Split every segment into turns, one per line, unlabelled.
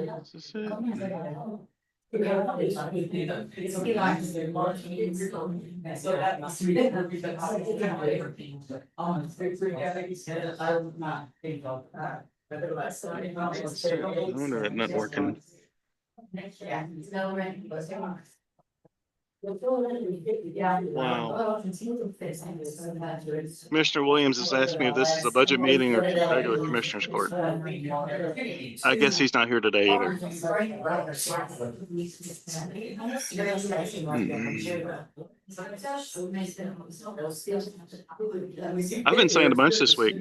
Is this it? No wonder that not working. Wow. Commissioner Williams has asked me if this is a budget meeting or regular commissioners court. I guess he's not here today either. I've been saying a bunch this week. I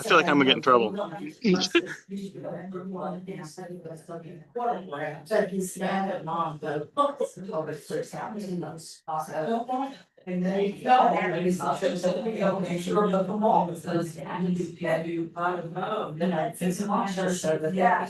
feel like I'm gonna get in trouble.
And then you go there and it's also make sure that the mall is and you can do then it's so that yeah.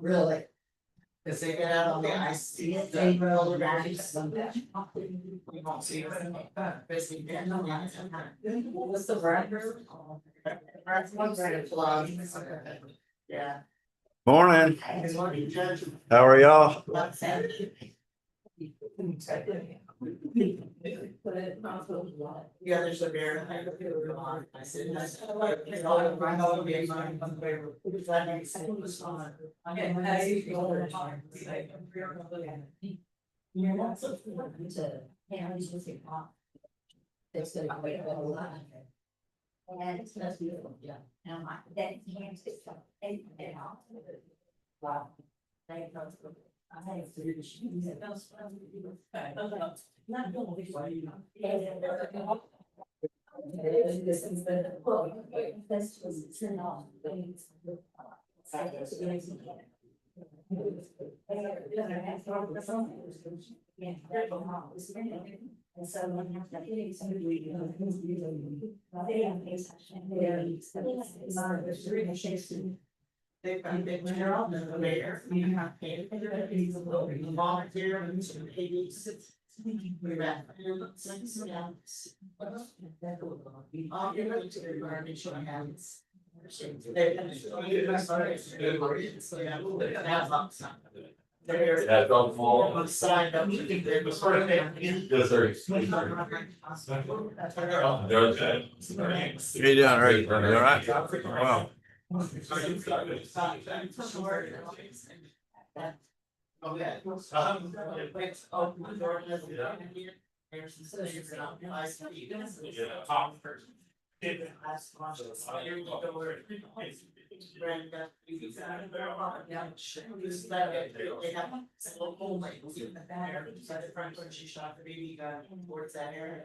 Really. Cause they get out on the ice. They roll around. We won't see it. What's the record? Yeah.
Morning. How are y'all?
Yeah, there's a bear. I said, you're not so to it's gonna wait a whole lot. And it's most beautiful, yeah. And I'm like, that can't take something out. Wow. I think it's really shitty. Not going to be this is the that's just enough. And so when you're getting somebody they've got big general there. You have paid volunteer and I'll give it to the garbage on hands. Signed up.
Yes, sir. You doing right? You all right? Wow.
She shot the baby gun towards that area.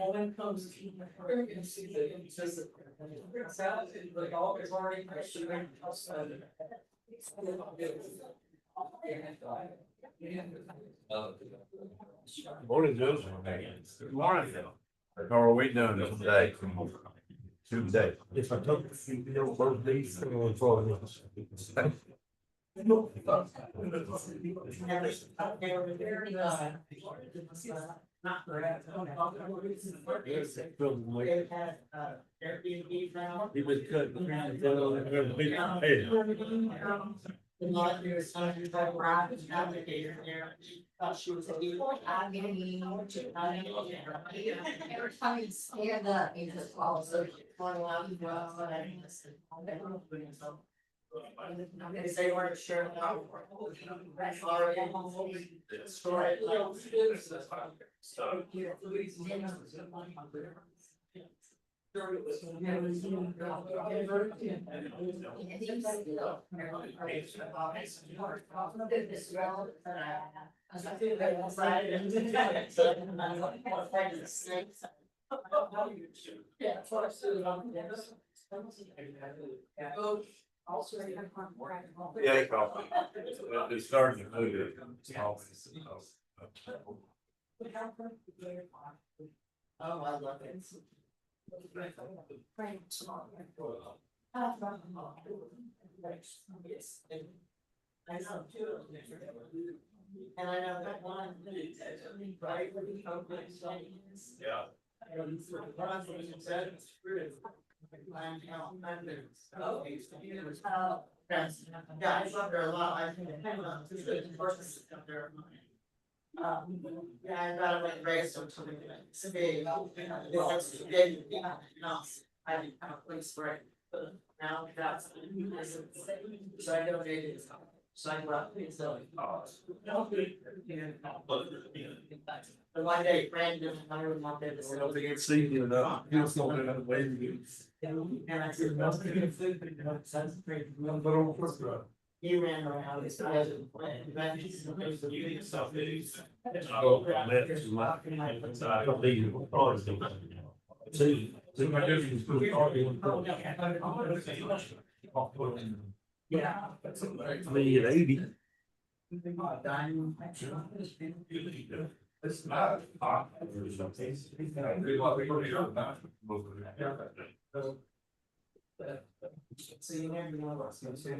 Woman comes to her and sees it and says like all is already
Morning, Joe. Good morning. How are we doing today? Tuesday.
If I took both these for
not correct. Airbnb now.
He was cut.
The lot there is something that Rob is navigator there. She was a I'm gonna be every time you stand up, you just fall asleep. One love, well, but I didn't listen. Because they weren't sure how. That's already. Destroyed.
Yeah, it started to move it.
Oh, I love it. I know too. And I know that one. Right.
Yeah.
Yeah, I love her a lot. I think the first up there. Yeah, I got it raised so to me. It's big. It's big. No, I didn't have a place for it. But now that's. So I donated it. So I left it. So. But one day, Brandon, I would want that. And I said, no, sounds great. He ran around, his eyes and yeah.
Me at 80.
It's not.
So you never know what's gonna say.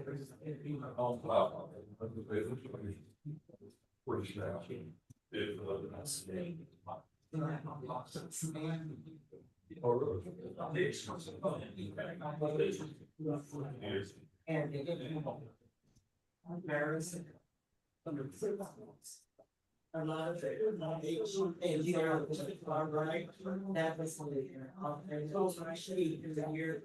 And embarrassing. A lot of it, and you know, right, that was the, those are actually in the year.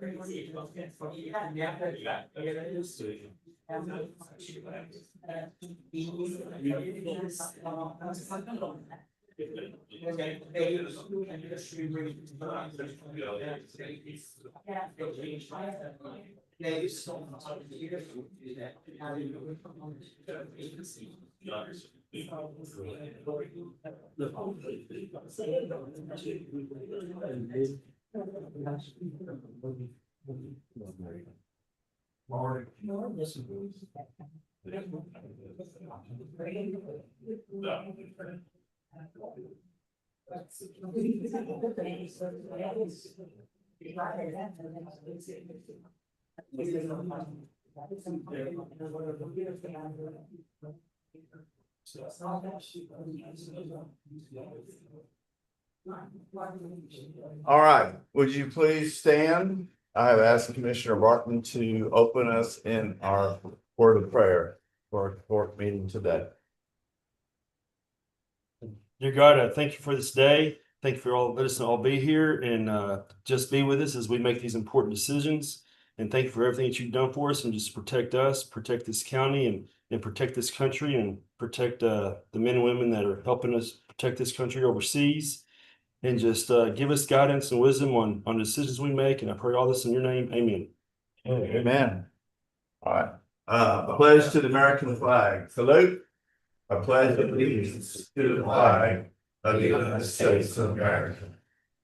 All right, would you please stand? I have asked Commissioner Barton to open us in our word of prayer for our court meeting today.
Dear God, I thank you for this day. Thank you for all letting us all be here and just be with us as we make these important decisions. And thank you for everything that you've done for us and just protect us, protect this county and protect this country and protect the men and women that are helping us protect this country overseas. And just give us guidance and wisdom on the decisions we make. And I pray all this in your name. Amen.
Amen. All right, a pledge to the American flag. Salute. I pledge allegiance to the flag of the United States of America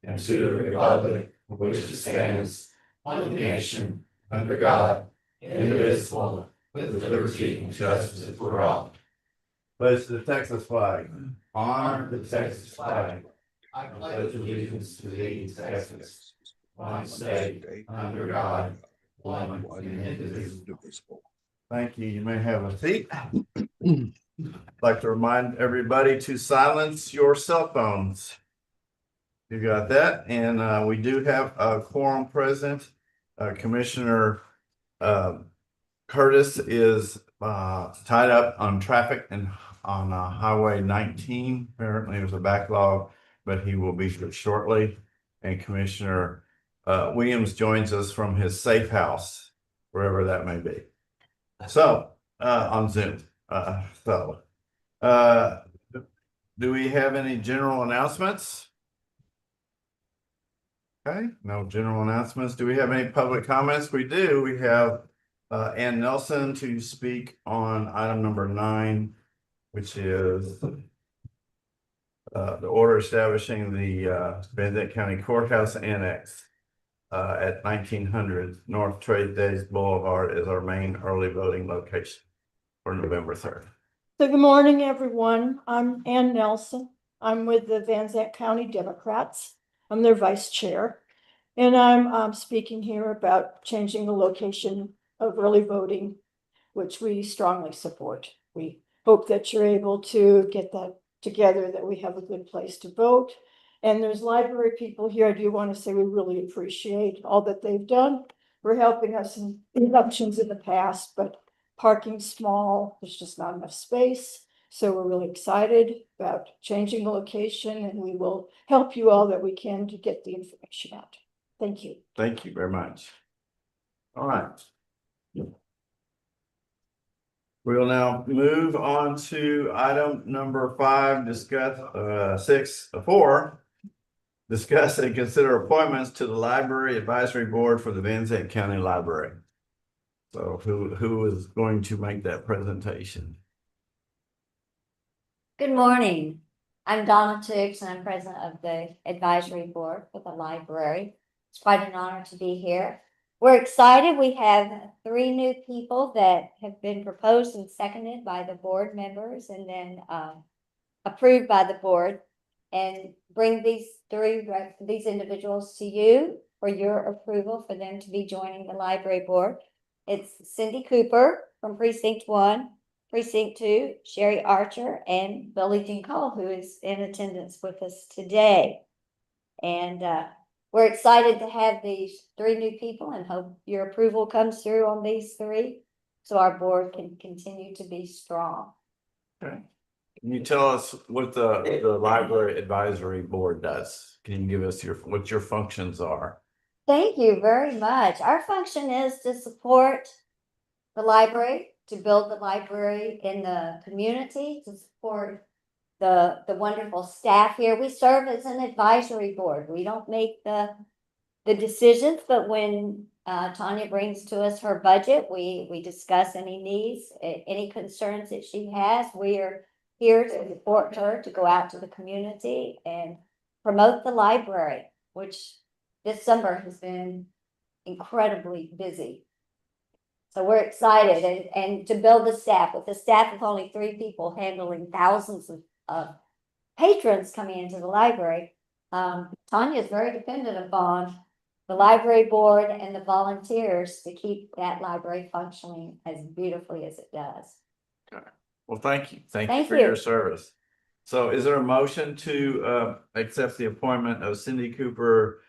and to the republic for which it stands, one nation, under God, indivisible, with liberty and justice for all. Pledge to the Texas flag. Honor the Texas flag. I pledge allegiance to thee, Texas, one state, under God, one and indivisible. Thank you. You may have a seat. I'd like to remind everybody to silence your cell phones. You got that? And we do have a quorum present. Commissioner Curtis is tied up on traffic and on Highway 19. Apparently there's a backlog, but he will be here shortly. And Commissioner Williams joins us from his safe house, wherever that may be. So, on Zoom, uh, do we have any general announcements? Okay, no general announcements. Do we have any public comments? We do. We have Ann Nelson to speak on item number 9, which is the order establishing the Van Zandt County Courthouse Annex at 1900 North Trade Days Boulevard is our main early voting location for November 3rd.
So good morning, everyone. I'm Ann Nelson. I'm with the Van Zandt County Democrats. I'm their vice chair. And I'm speaking here about changing the location of early voting, which we strongly support. We hope that you're able to get that together, that we have a good place to vote. And there's library people here. I do want to say we really appreciate all that they've done for helping us in elections in the past, but parking's small, there's just not enough space. So we're really excited about changing the location, and we will help you all that we can to get the information out. Thank you.
Thank you very much. All right. We will now move on to item number 5, discuss 4. Discuss and consider appointments to the Library Advisory Board for the Van Zandt County Library. So who is going to make that presentation?
Good morning. I'm Donna Toops, and I'm president of the advisory board for the library. It's quite an honor to be here. We're excited. We have 3 new people that have been proposed and seconded by the board members and then approved by the board, and bring these individuals to you for your approval for them to be joining the library board. It's Cindy Cooper from Precinct 1, Precinct 2, Sherry Archer, and Billie Jean Cole, who is in attendance with us today. And we're excited to have these 3 new people and hope your approval comes through on these 3 so our board can continue to be strong.
Okay. Can you tell us what the Library Advisory Board does? Can you give us what your functions are?
Thank you very much. Our function is to support the library, to build the library in the community, to support the wonderful staff here. We serve as an advisory board. We don't make the decisions, but when Tanya brings to us her budget, we discuss any needs, any concerns that she has. We are here to support her to go out to the community and promote the library, which this summer has been incredibly busy. So we're excited and to build the staff. With a staff of only 3 people handling thousands of patrons coming into the library, Tanya is very dependent upon the library board and the volunteers to keep that library functioning as beautifully as it does.
Well, thank you. Thank you
Thank
for
you.
your service. So is there a motion to accept the appointment of Cindy Cooper,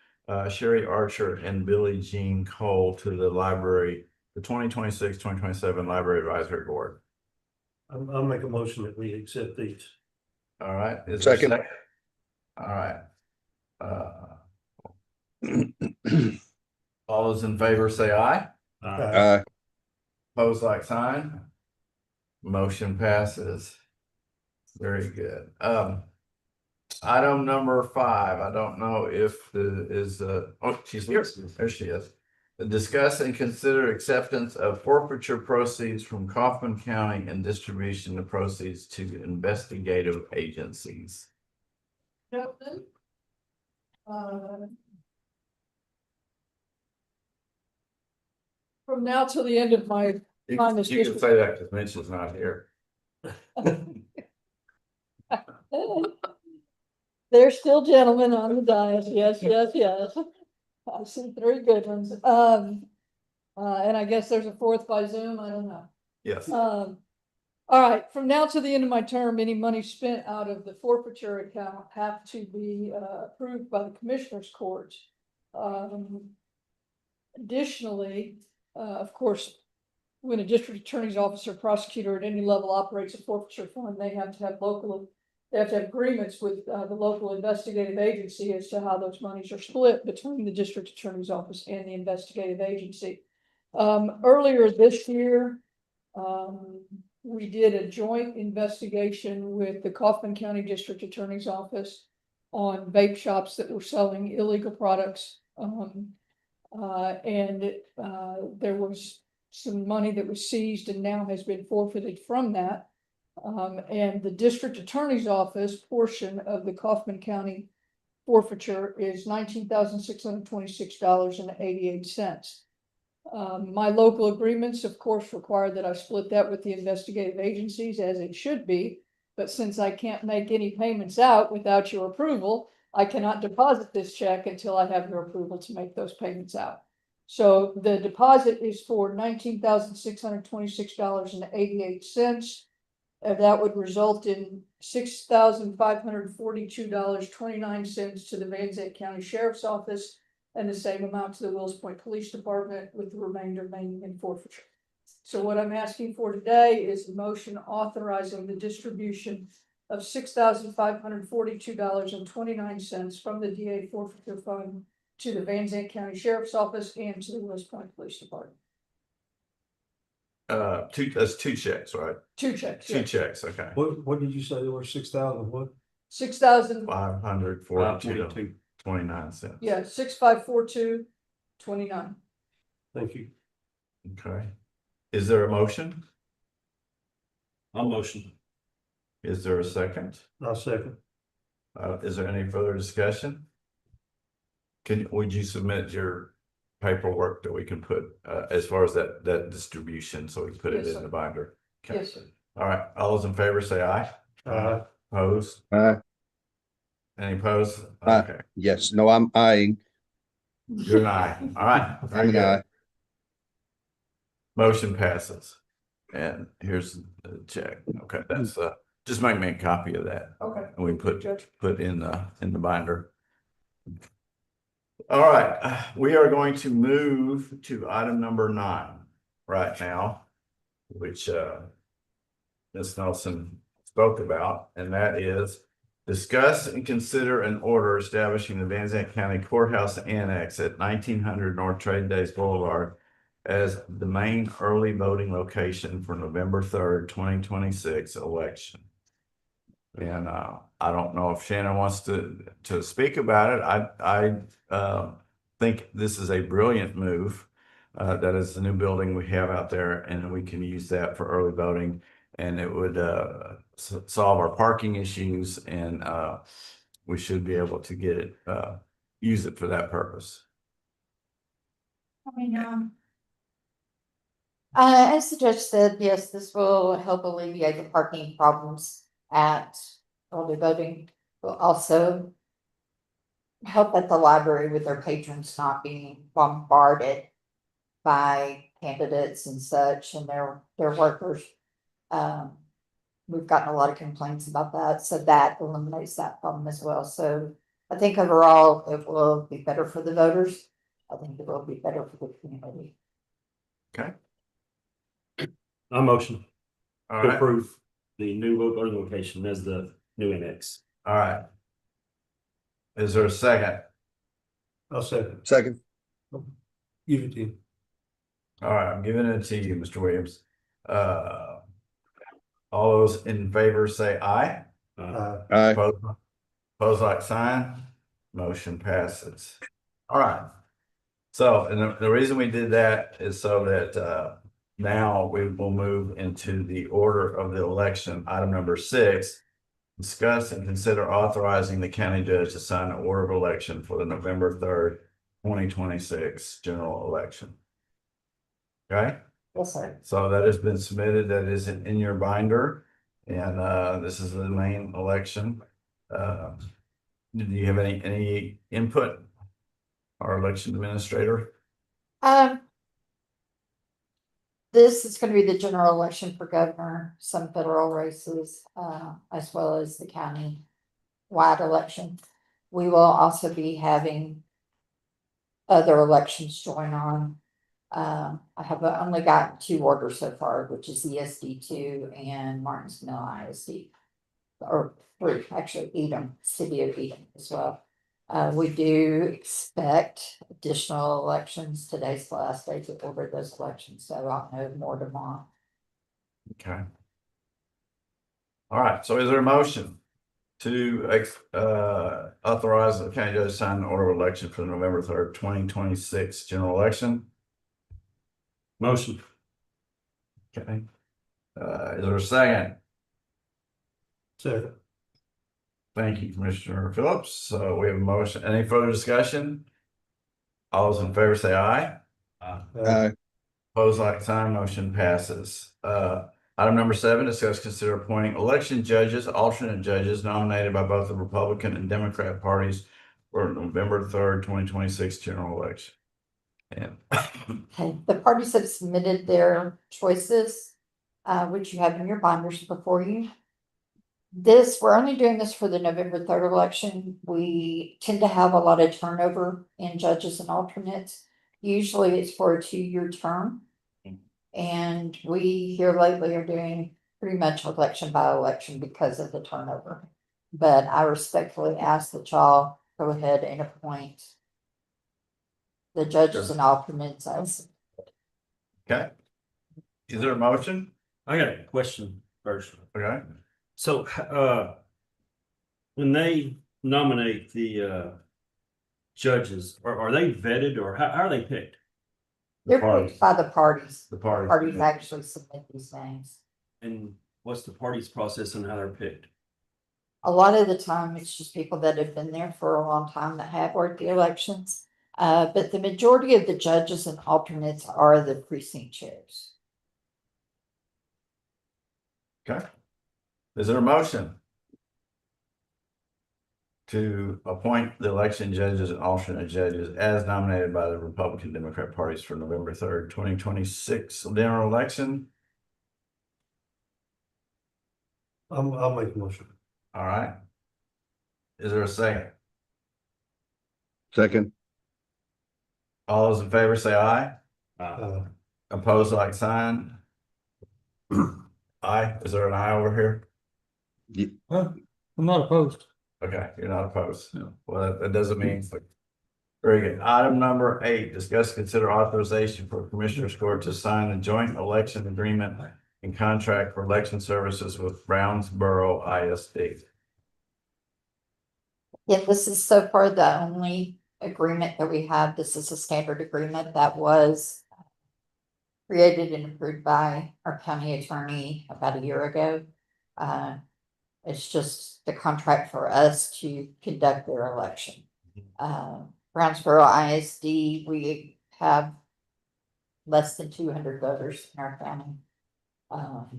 Sherry Archer, and Billie Jean Cole to the library, the 2026-2027 Library Advisory Board?
I'll make a motion that we accept these.
All right. Is there a
Second.
All right. All those in favor say aye. Pose like sign. Motion passes. Very good. Item number 5. I don't know if she's here. There she is. Discuss and consider acceptance of forfeiture proceeds from Kaufman County and distribution of proceeds to investigative agencies.
From now till the end of my
You
time as
can say that because Mitch is not here.
There's still gentlemen on the dais. Yes. I see 3 good ones. And I guess there's a 4th by Zoom. I don't know.
Yes.
All right, from now to the end of my term, any money spent out of the forfeiture account have to be approved by the commissioner's court. Additionally, of course, when a district attorney's office or prosecutor at any level operates a forfeiture fund, they have to have agreements with the local investigative agency as to how those monies are split between the district attorney's office and the investigative agency. Earlier this year,
We did a joint investigation with the Kaufman County District Attorney's Office on vape shops that were selling illegal products. There was some money that was seized and now has been forfeited from that. And the District Attorney's Office portion of the Kaufman County forfeiture is $19,626.88. My local agreements, of course, require that I split that with the investigative agencies, as it should be. But since I can't make any payments out without your approval, I cannot deposit this check until I have your approval to make those payments out. So the deposit is for $19,626.88. That would result in $6,542.29 to the Van Zandt County Sheriff's Office, and the same amount to the Wills Point Police Department, with the remainder remaining in forfeiture. So what I'm asking for today is a motion authorizing the distribution of $6,542.29 from the DA forfeiture fund to the Van Zandt County Sheriff's Office and to the Wills Point Police Department.
That's two checks, right?
Two checks.
Two checks, okay.
What did you say? There were 6,000 what?
6,000.
542.29.
Yeah, 6,542.29.
Thank you.
Okay. Is there a motion?
I'll motion.
Is there a second?
I'll second.
Is there any further discussion? Would you submit your paperwork that we can put, as far as that distribution, so we can put it
Yes,
in
sir.
the binder? Okay.
Yes, sir.
All right, all those in favor say aye. Opposed?
Aye.
Any opposed?
Aye.
Okay,
Yes, no, I'm eyeing.
you're an aye. All right,
I'm
very
an
good.
aye.
Motion passes. And here's the check. Okay, that's, just make me a copy of that.
Okay.
And we put
Judge.
in the binder. All right, we are going to move to item number 9 right now, which Ms. Nelson spoke about, and that is discuss and consider an order establishing the Van Zandt County Courthouse Annex at 1900 North Trade Days Boulevard as the main early voting location for November 3rd, 2026 election. And I don't know if Shannon wants to speak about it. I think this is a brilliant move. That is the new building we have out there, and we can use that for early voting, and it would solve our parking issues, and we should be able to get it, use it for that purpose.
As the judge said, yes, this will help alleviate the parking problems at early voting. Will also help at the library with their patrons not being bombarded by candidates and such and their workers. We've gotten a lot of complaints about that, so that eliminates that problem as well. So I think overall it will be better for the voters. I think it will be better for the community.
Okay.
I motion
All
to
right.
approve the new voting location as the new annex.
All right. Is there a second?
I'll second.
Second.
Give it to you.
All right, I'm giving it to you, Mr. Williams. All those in favor say aye.
Aye.
Pose like sign, motion passes. All right. So, and the reason we did that is so that now we will move into the order of the election. Item number 6, discuss and consider authorizing the county judge to sign the order of election for the November 3rd, 2026 general election. Okay?
Yes, sir.
So that has been submitted, that is in your binder, and this is the main election. Do you have any input? Our election administrator?
This is going to be the general election for governor, some federal races, as well as the county-wide election. We will also be having other elections join on. I have only gotten 2 orders so far, which is ESD2 and Martins Mill ISD, or 3, actually, Edom, City of Edom as well. We do expect additional elections. Today's the last day to order those elections, so I'll know more tomorrow.
Okay. All right, so is there a motion to authorize the county judge to sign the order of election for the November 3rd, 2026 general election?
Motion.
Okay. Is there a second?
Second.
Thank you, Commissioner Phillips. So we have a motion. Any further discussion? All those in favor say aye.
Aye.
Opposed, like sign, motion passes. Item number 7, discuss, consider appointing election judges, alternate judges nominated by both the Republican and Democrat parties for November 3rd, 2026 general election. And
Okay, the parties have submitted their choices, which you have in your binders before you. We're only doing this for the November 3rd election. We tend to have a lot of turnover in judges and alternates. Usually it's for a 2-year term. And we here lately are doing pretty much election by election because of the turnover. But I respectfully ask that y'all go ahead and appoint the judges and alternates as.
okay. Is there a motion?
I got a question first.
Okay.
So, when they nominate the judges, are they vetted or how are they picked?
The
They're
parties.
picked by the parties.
The parties.
Parties actually submit these names.
And what's the party's process on how they're picked?
A lot of the time, it's just people that have been there for a long time that have worked the elections. But the majority of the judges and alternates are the precinct chairs.
Okay. Is there a motion to appoint the election judges and alternate judges as nominated by the Republican Democrat parties for November 3rd, 2026 general election?
I'll make a motion.
All right. Is there a second?
Second.
All those in favor say aye. Opposed, like sign. Aye. Is there an aye over here?
I'm not opposed.
Okay, you're not opposed.
No.
Well, that doesn't mean. Very good. Item number 8, discuss, consider authorization for Commissioners Court to sign a joint election agreement and contract for election services with Brownsboro ISD.
Yeah, this is so far the only agreement that we have. This is a standard agreement that was created and approved by our county attorney about a year ago. It's just the contract for us to conduct their election. Brownsboro ISD, we have less than 200 voters in our county.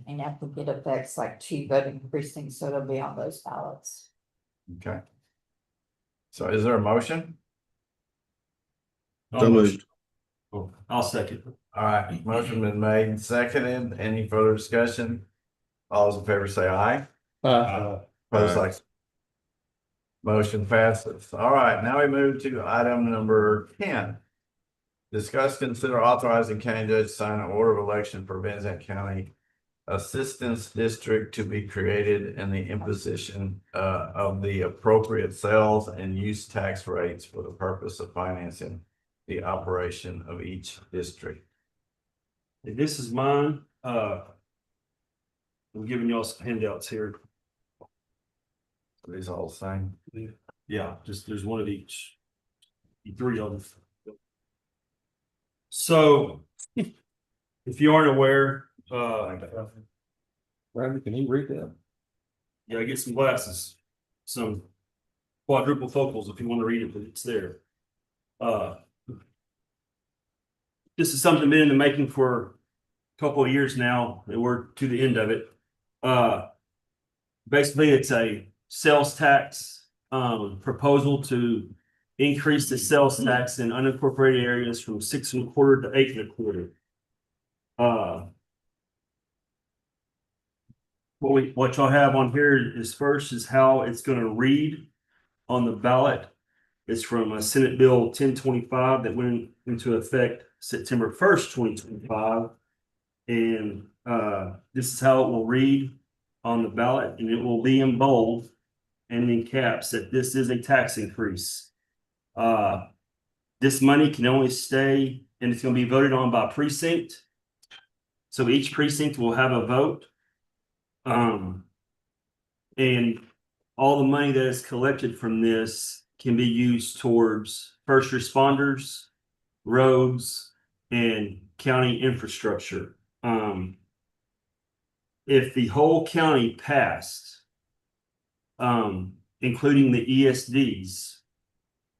And I think it affects like 2 voting precincts, so it'll be on those ballots.
Okay. So is there a motion?
So moved.
I'll second.
All right, motion been made and seconded. Any further discussion? All those in favor say aye. Opposed, like. Motion passes. All right, now we move to item number 10. Discuss, consider authorizing county judge to sign an order of election for Van Zandt County Assistance District to be created and the imposition of the appropriate sales and use tax rates for the purpose of financing the operation of each district.
This is mine. I'm giving y'all some handouts here.
Are these all the same?
Yeah, just there's one of each. 3 of them. So, if you aren't aware,
Randy, can you read that?
yeah, get some glasses, some quadruple focals if you want to read it, but it's there. This is something been in the making for a couple of years now, and we're to the end of it. Basically, it's a sales tax proposal to increase the sales tax in unincorporated areas from 6 1/4 to 8 1/4. What y'all have on here is first is how it's going to read on the ballot. It's from Senate Bill 1025 that went into effect September 1st, 2025. And this is how it will read on the ballot, and it will be in bold and in caps that this is a tax increase. This money can only stay, and it's going to be voted on by precinct. So each precinct will have a vote. And all the money that is collected from this can be used towards first responders, roads, and county infrastructure. If the whole county passed, including the ESDs,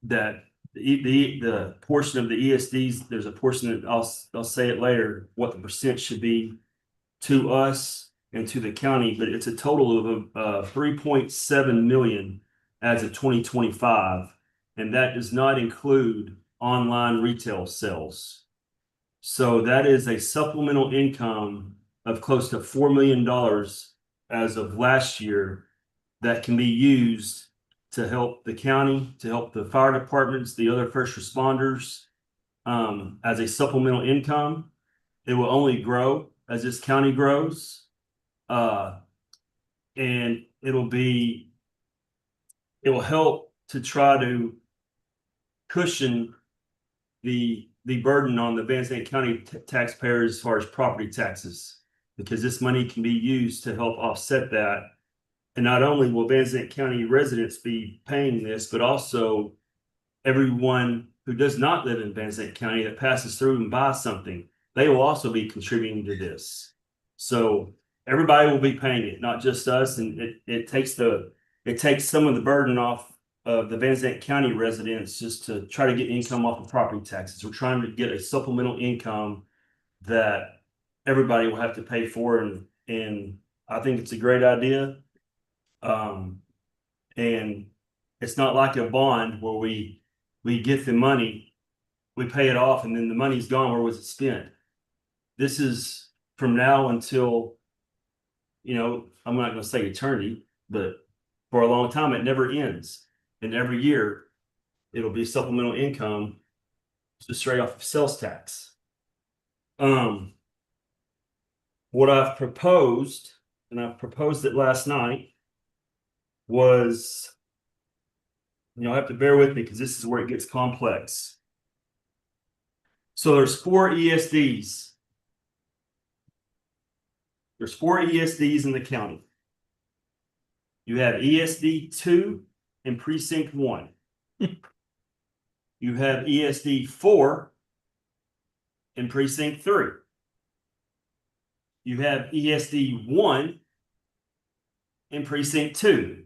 that the portion of the ESDs, there's a portion that I'll say it later, what the percent should be to us and to the county, but it's a total of 3.7 million as of 2025, and that does not include online retail sales. So that is a supplemental income of close to $4 million as of last year that can be used to help the county, to help the fire departments, the other first responders, as a supplemental income. It will only grow as this county grows. And it will help to try to cushion the burden on the Van Zandt County taxpayers as far as property taxes, because this money can be used to help offset that. And not only will Van Zandt County residents be paying this, but also everyone who does not live in Van Zandt County that passes through and buys something, they will also be contributing to this. So everybody will be paying it, not just us. And it takes some of the burden off of the Van Zandt County residents just to try to get income off of property taxes. We're trying to get a supplemental income that everybody will have to pay for. And I think it's a great idea. And it's not like a bond where we get the money, we pay it off, and then the money's gone. Where was it spent? This is from now until, I'm not going to say eternity, but for a long time, it never ends. And every year it'll be supplemental income just straight off of sales tax. What I've proposed, and I've proposed it last night, was, you'll have to bear with me because this is where it gets complex. So there's 4 ESDs. There's 4 ESDs in the county. You have ESD 2 in precinct 1. You have ESD 4 in precinct 3. You have ESD 1 in precinct 2.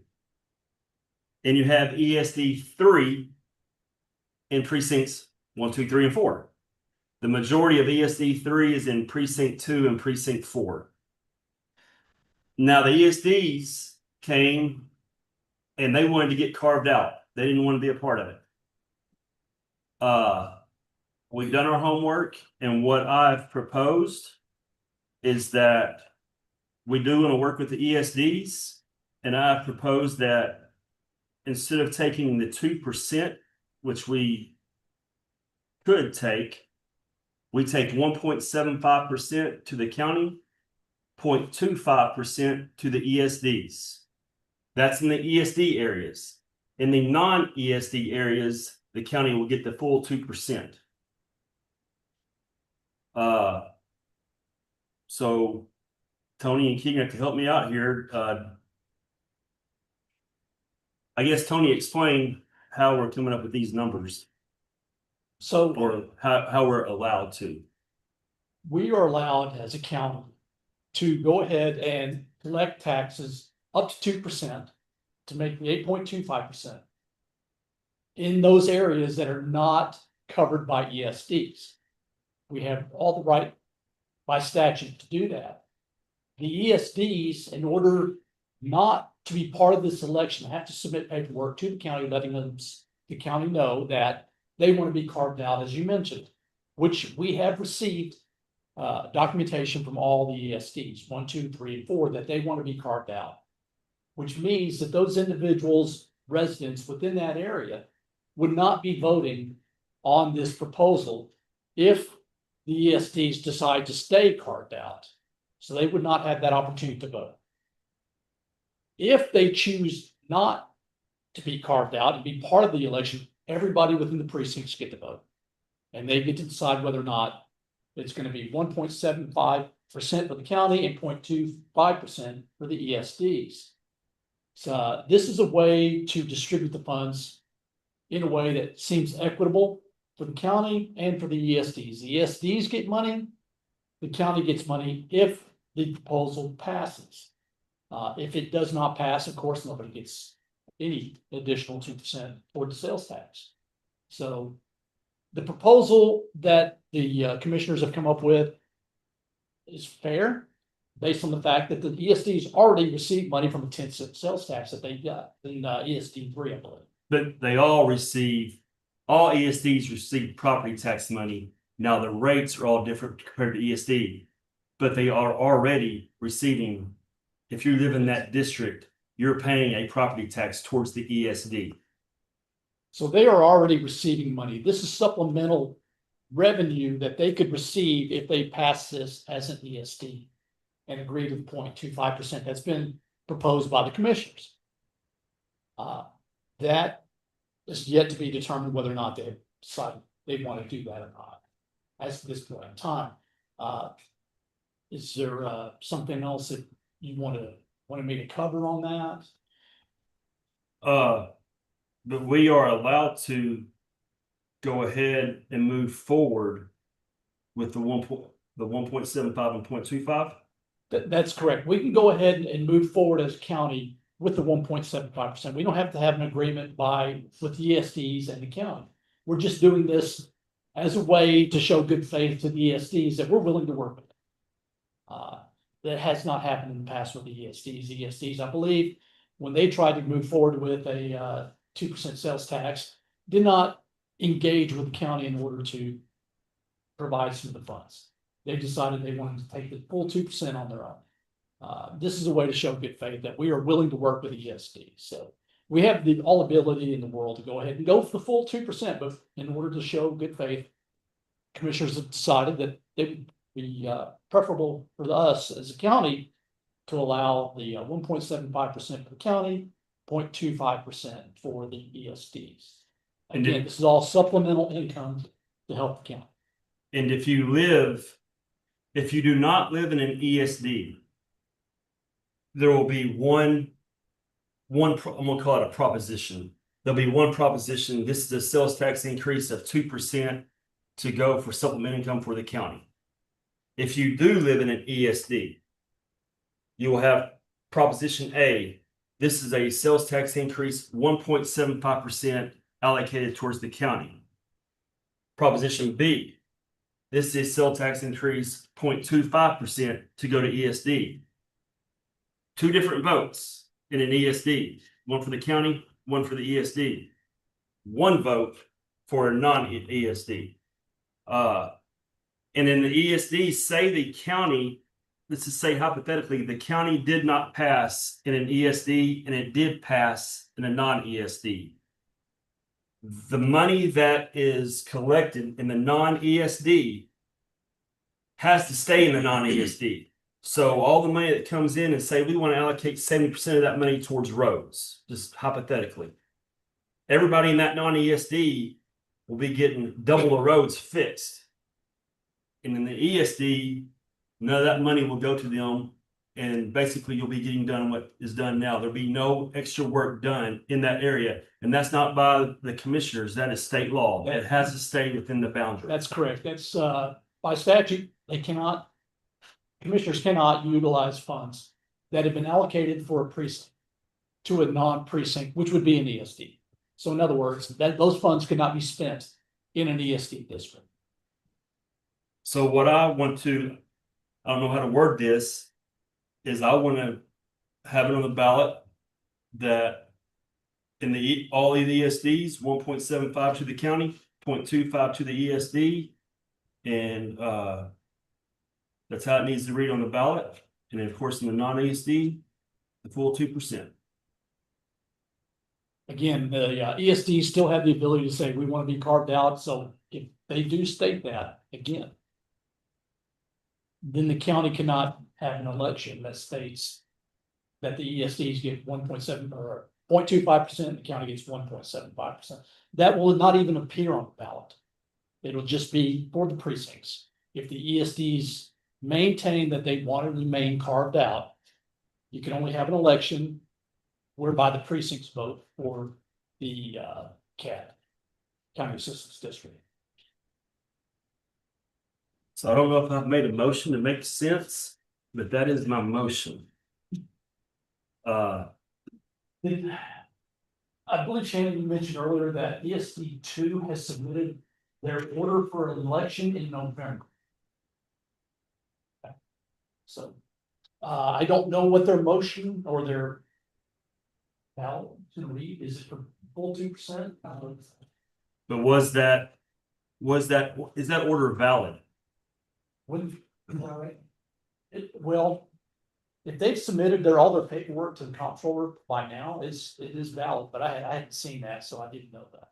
And you have ESD 3 in precincts 1, 2, 3, and 4. The majority of ESD 3 is in precinct 2 and precinct 4. Now the ESDs came and they wanted to get carved out. They didn't want to be a part of it. We've done our homework, and what I've proposed is that we do want to work with the ESDs, and I've proposed that instead of taking the 2%, which we could take, we take 1.75% to the county, 0.25% to the ESDs. That's in the ESD areas. In the non-ESD areas, the county will get the full 2%. So Tony and Keegan have to help me out here. I guess Tony, explain how we're coming up with these numbers,
So
or how we're allowed to.
we are allowed as a county to go ahead and collect taxes up to 2% to make the 8.25% in those areas that are not covered by ESDs. We have all the right by statute to do that. The ESDs, in order not to be part of this election, have to submit paperwork to the county, letting the county know that they want to be carved out, as you mentioned, which we have received documentation from all the ESDs, 1, 2, 3, and 4, that they want to be carved out, which means that those individuals, residents within that area, would not be voting on this proposal if the ESDs decide to stay carved out. So they would not have that opportunity to vote. If they choose not to be carved out and be part of the election, everybody within the precincts get to vote. And they get to decide whether or not it's going to be 1.75 for the county and 0.25% for the ESDs. So this is a way to distribute the funds in a way that seems equitable for the county and for the ESDs. The ESDs get money, the county gets money if the proposal passes. If it does not pass, of course, nobody gets any additional 2% toward the sales tax. So the proposal that the commissioners have come up with is fair, based on the fact that the ESDs already received money from a 10-cent sales tax that they got in ESD 3, I believe.
But they all ESDs receive property tax money. Now the rates are all different compared to ESD, but they are already receiving, if you live in that district, you're paying a property tax towards the ESD.
So they are already receiving money. This is supplemental revenue that they could receive if they pass this as an ESD and agree to the 0.25% that's been proposed by the commissioners. That is yet to be determined whether or not they decide they want to do that or not. As to this point in time, is there something else that you wanted me to cover on that?
But we are allowed to go ahead and move forward with the 1.75 and 0.25.
That's correct. We can go ahead and move forward as a county with the 1.75%. We don't have to have an agreement with the ESDs and the county. We're just doing this as a way to show good faith to the ESDs that we're willing to work with. That has not happened in the past with the ESDs. The ESDs, I believe, when they tried to move forward with a 2% sales tax, did not engage with the county in order to provide some of the funds. They decided they wanted to take the full 2% on their own. This is a way to show good faith that we are willing to work with the ESD. So we have all ability in the world to go ahead and go for the full 2%, but in order to show good faith, commissioners have decided that it would be preferable for us as a county to allow the 1.75% for the county, 0.25% for the ESDs. Again, this is all supplemental income to help the county.
And if you do not live in an ESD, there will be I'm going to call it a proposition. There'll be one proposition. This is a sales tax increase of 2% to go for supplemental income for the county. If you do live in an ESD, you will have proposition A. This is a sales tax increase, 1.75% allocated towards the county. Proposition B. This is sales tax increase 0.25% to go to ESD. Two different votes in an ESD, one for the county, one for the ESD. One vote for a non-ESD. And in the ESD, say the county, let's just say hypothetically, the county did not pass in an ESD and it did pass in a non-ESD. The money that is collected in the non-ESD has to stay in the non-ESD. So all the money that comes in and say we want to allocate 70% of that money towards roads, just hypothetically. Everybody in that non-ESD will be getting double the roads fixed. And in the ESD, none of that money will go to them. And basically you'll be getting done what is done now. There'll be no extra work done in that area. And that's not by the commissioners. That is state law. It has to stay within the boundary.
That's correct. That's by statute, commissioners cannot utilize funds that have been allocated for a precinct to a non-precinct, which would be an ESD. So in other words, those funds could not be spent in an ESD district.
So what I don't know how to word this, is I want to have it on the ballot that in all of the ESDs, 1.75 to the county, 0.25 to the ESD, and that's how it needs to read on the ballot. And then of course in the non-ESD, the full 2%.
Again, the ESDs still have the ability to say we want to be carved out. So if they do state that again, then the county cannot have an election that states that the ESDs get 1.7 or 0.25%, the county gets 1.75%. That will not even appear on the ballot. It'll just be for the precincts. If the ESDs maintained that they wanted to remain carved out. You can only have an election whereby the precincts vote for the CAD, County Assistance District.
So I don't know if I've made a motion that makes sense, but that is my motion.
I believe Shannon, you mentioned earlier that ESD 2 has submitted their order for an election in November. So, I don't know what their motion or their ballot to read, is it for full 2%?
But is that order valid?
Wouldn't, well, if they've submitted all their paperwork to the comptroller by now, it is valid, but I hadn't seen that, so I didn't know that.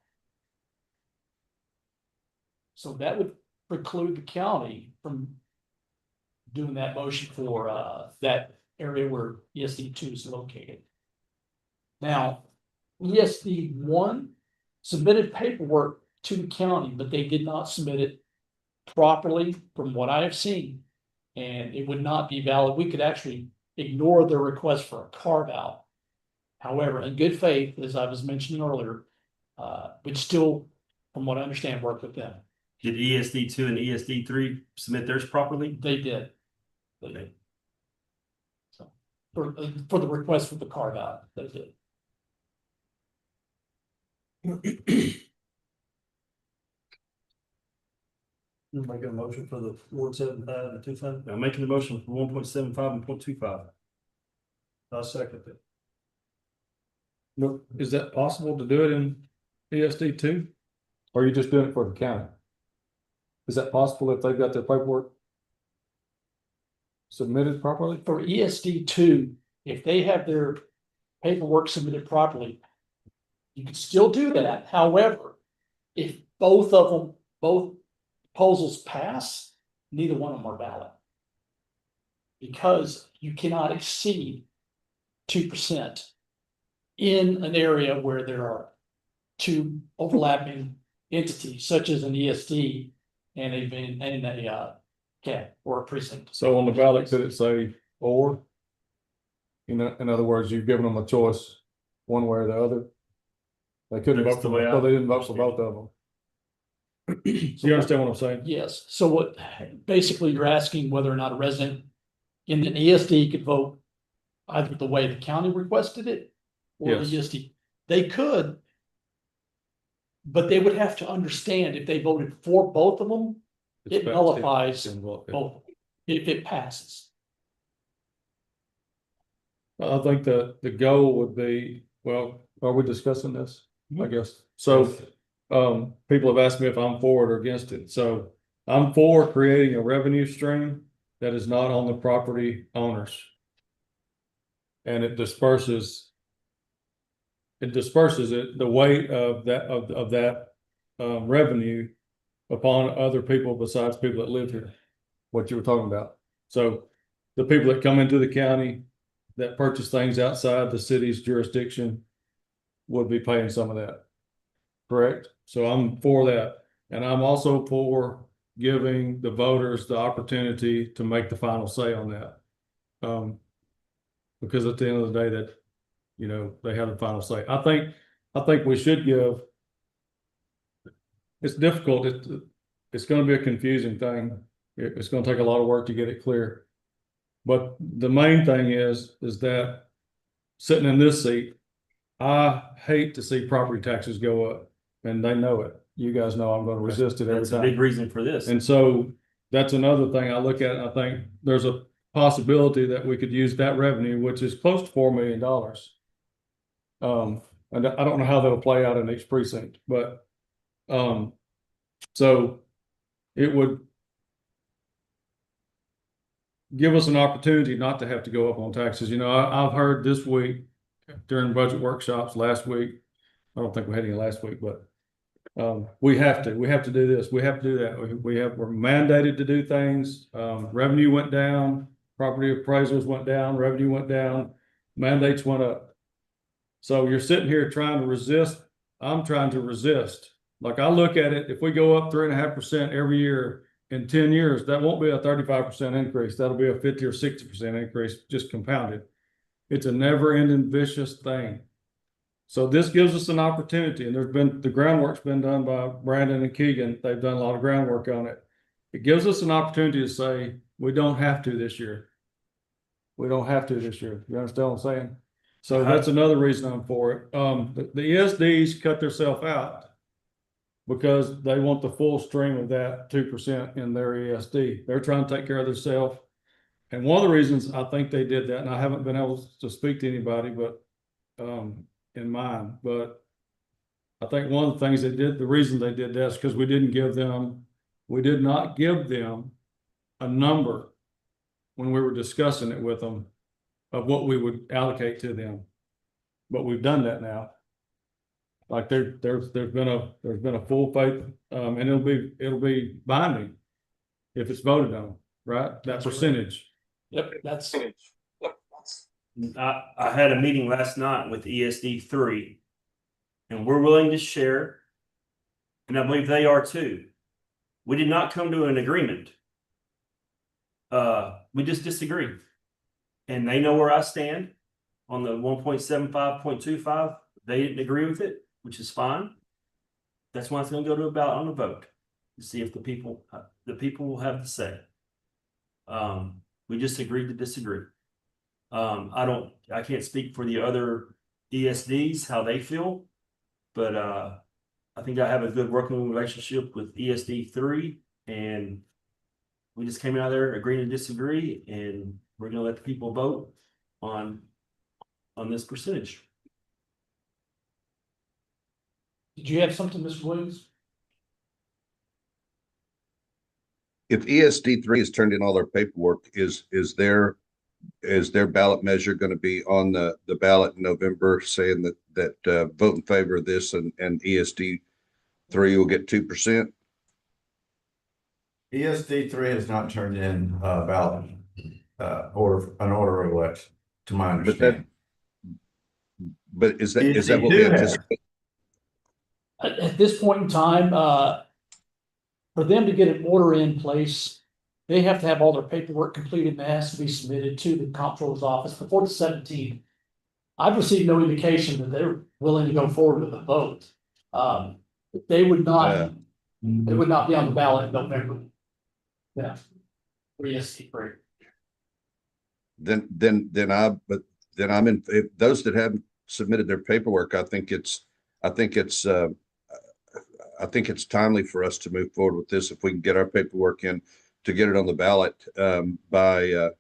So that would preclude the county from doing that motion for that area where ESD 2 is located. Now, ESD 1 submitted paperwork to the county, but they did not submit it properly from what I have seen. And it would not be valid. We could actually ignore their request for a carve out. However, in good faith, as I was mentioning earlier, would still, from what I understand, work with them.
Did ESD 2 and ESD 3 submit theirs properly?
They did. They did. So for the request for the carve out, they did.
You make a motion for the 175 and 25?
I'm making the motion for 1.75 and 0.25.
I'll second it.
No, is that possible to do it in ESD 2? Or are you just doing it for the county? Is that possible if they've got their paperwork submitted properly?
For ESD 2, if they have their paperwork submitted properly, you can still do that. However, if both proposals pass, neither one of them are valid. Because you cannot exceed 2% in an area where there are two overlapping entities, such as an ESD and a CAD or a precinct.
So on the ballot, could it say or? You know, in other words, you've given them a choice one way or the other. They couldn't
That's
vote
the
for,
way I
so they didn't vote for both of them. So you understand what I'm saying?
Yes, so what, basically you're asking whether or not a resident in an ESD could vote either the way the county requested it or the
Yes.
ESD. They could, but they would have to understand if they voted for both of them, it nullifies both, if it passes.
I think the goal would be, well, are we discussing this? I guess. So, people have asked me if I'm for it or against it. So I'm for creating a revenue stream that is not on the property owners. And it disperses the weight of that revenue upon other people besides people that live here, what you were talking about. So the people that come into the county that purchase things outside the city's jurisdiction would be paying some of that. Correct? So I'm for that. And I'm also for giving the voters the opportunity to make the final say on that. Because at the end of the day that, you know, they have the final say. I think we should give, it's difficult. It's going to be a confusing thing. It's going to take a lot of work to get it clear. But the main thing is that sitting in this seat, I hate to see property taxes go up, and they know it. You guys know I'm going to resist it every
That's
time.
a big reason for this.
And so that's another thing I look at, and I think there's a possibility that we could use that revenue, which is close to $4 million. And I don't know how that'll play out in each precinct, but so it would give us an opportunity not to have to go up on taxes. You know, I've heard this week during budget workshops last week. I don't think we had any last week, but we have to do this. We have to do that. We're mandated to do things. Revenue went down, property appraisals went down, revenue went down, mandates went up. So you're sitting here trying to resist. I'm trying to resist. Like I look at it, if we go up 3.5% every year, in 10 years, that won't be a 35% increase. That'll be a 50 or 60% increase, just compounded. It's a never ending vicious thing. So this gives us an opportunity, and the groundwork's been done by Brandon and Keegan. They've done a lot of groundwork on it. It gives us an opportunity to say, we don't have to this year. We don't have to this year. You understand what I'm saying? So that's another reason I'm for it. The ESDs cut themselves out because they want the full stream of that 2% in their ESD. They're trying to take care of themselves. And one of the reasons I think they did that, and I haven't been able to speak to anybody, but in mind, but I think one of the things they did, the reason they did that is because we did not give them a number when we were discussing it with them of what we would allocate to them. But we've done that now. Like there's been a full faith, and it'll be binding if it's voted on, right? That percentage.
Yep, that's.
I had a meeting last night with ESD 3, and we're willing to share, and I believe they are too. We did not come to an agreement. We just disagree. And they know where I stand on the 1.75, 0.25. They didn't agree with it, which is fine. That's why it's going to go to about on the vote to see if the people will have the say. We just agreed to disagree. I can't speak for the other ESDs, how they feel, but I think I have a good working relationship with ESD 3, and we just came out there agreeing to disagree, and we're going to let the people vote on this percentage.
Did you have something, Mr. Williams?
If ESD 3 has turned in all their paperwork, is their ballot measure going to be on the ballot in November, saying that vote in favor of this and ESD 3 will get 2%?
ESD 3 has not turned in a ballot or an order of election, to my understanding.
But is that what we anticipate?
At this point in time, for them to get an order in place, they have to have all their paperwork completed and it has to be submitted to the comptroller's office before the 17th. I've received no indication that they're willing to go forward with a vote. They would not be on the ballot in November. Yeah. ESD3.
Then I'm in, if those that haven't submitted their paperwork, I think it's timely for us to move forward with this. If we can get our paperwork in to get it on the ballot by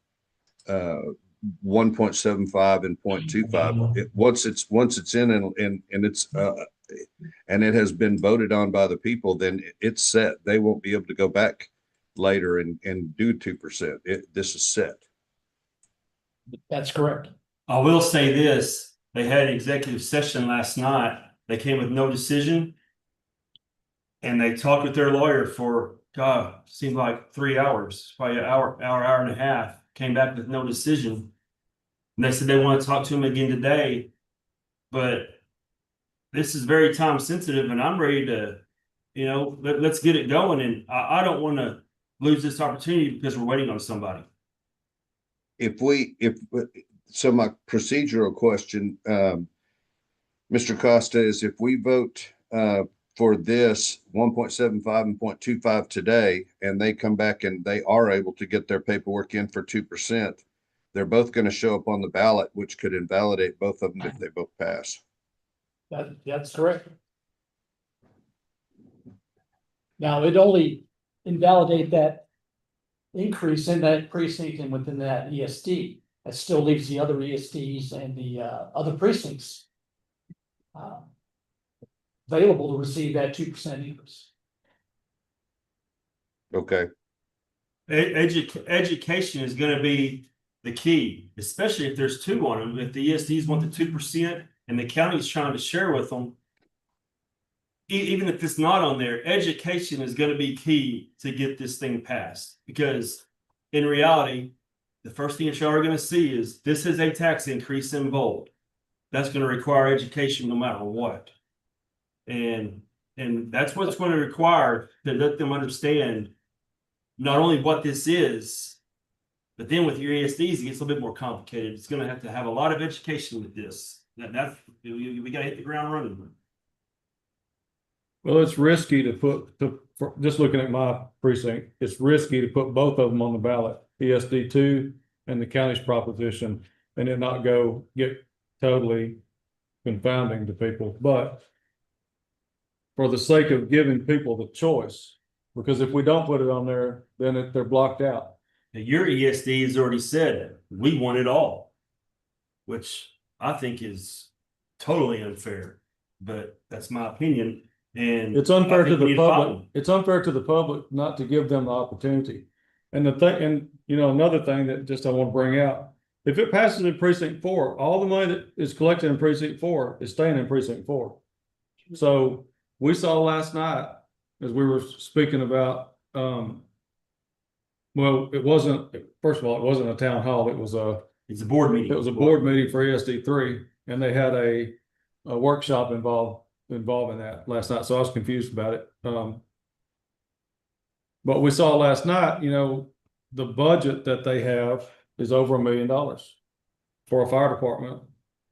1.75 and 0.25. Once it's in and it's and it has been voted on by the people, then it's set. They won't be able to go back later and do 2%. This is set.
That's correct.
I will say this, they had an executive session last night. They came with no decision. And they talked with their lawyer for, God, seemed like 3 hours, probably an hour and a half, came back with no decision. And they said they want to talk to him again today, but this is very time sensitive and I'm ready to, let's get it going. And I don't want to lose this opportunity because we're waiting on somebody.
So my procedural question, Mr. Costa, is if we vote for this 1.75 and 0.25 today, and they come back and they are able to get their paperwork in for 2%, they're both going to show up on the ballot, which could invalidate both of them if they both pass.
That's correct. Now, it only invalidate that increase in that precinct and within that ESD. That still leaves the other ESDs and the other precincts available to receive that 2% increase.
Okay.
Education is going to be the key, especially if there's two on them. If the ESDs want the 2% and the county's trying to share with them, even if it's not on there, education is going to be key to get this thing passed. Because in reality, the first thing that y'all are going to see is this is a tax increase in bold. That's going to require education no matter what. And that's what's going to require to let them understand not only what this is, but then with your ESDs, it gets a little bit more complicated. It's gonna have to have a lot of education with this. We gotta hit the ground running.
Well, it's risky to just looking at my precinct, it's risky to put both of them on the ballot, ESD two and the county's proposition, and it not get totally confounding to people. But for the sake of giving people the choice, because if we don't put it on there, then they're blocked out.
Now, your ESD has already said we want it all, which I think is totally unfair, but that's my opinion. And
It's unfair
I
to
think we
the
need follow
public.
them.
It's unfair to the public not to give them the opportunity. And another thing that just I want to bring out, if it passes in precinct 4, all the money that is collected in precinct 4 is staying in precinct 4. So we saw last night, as we were speaking about, well, it wasn't, first of all, it wasn't a town hall,
It's a board meeting.
it was a board meeting for ESD 3, and they had a workshop involved in that last night. So I was confused about it. But we saw last night, the budget that they have is over $1 million for a fire department,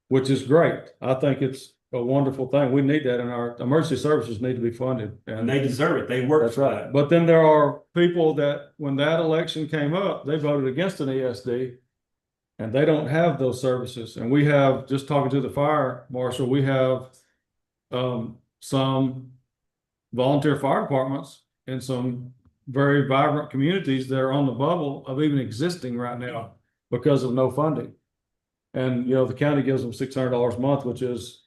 which is great. I think it's a wonderful thing. We need that, and our emergency services need to be funded.
And they deserve it. They work
That's
for
right.
that.
But then there are people that, when that election came up, they voted against an ESD, and they don't have those services. And we have, just talking to the fire marshal, we have some volunteer fire departments in some very vibrant communities that are on the bubble of even existing right now because of no funding. And, the county gives them $600 a month, which is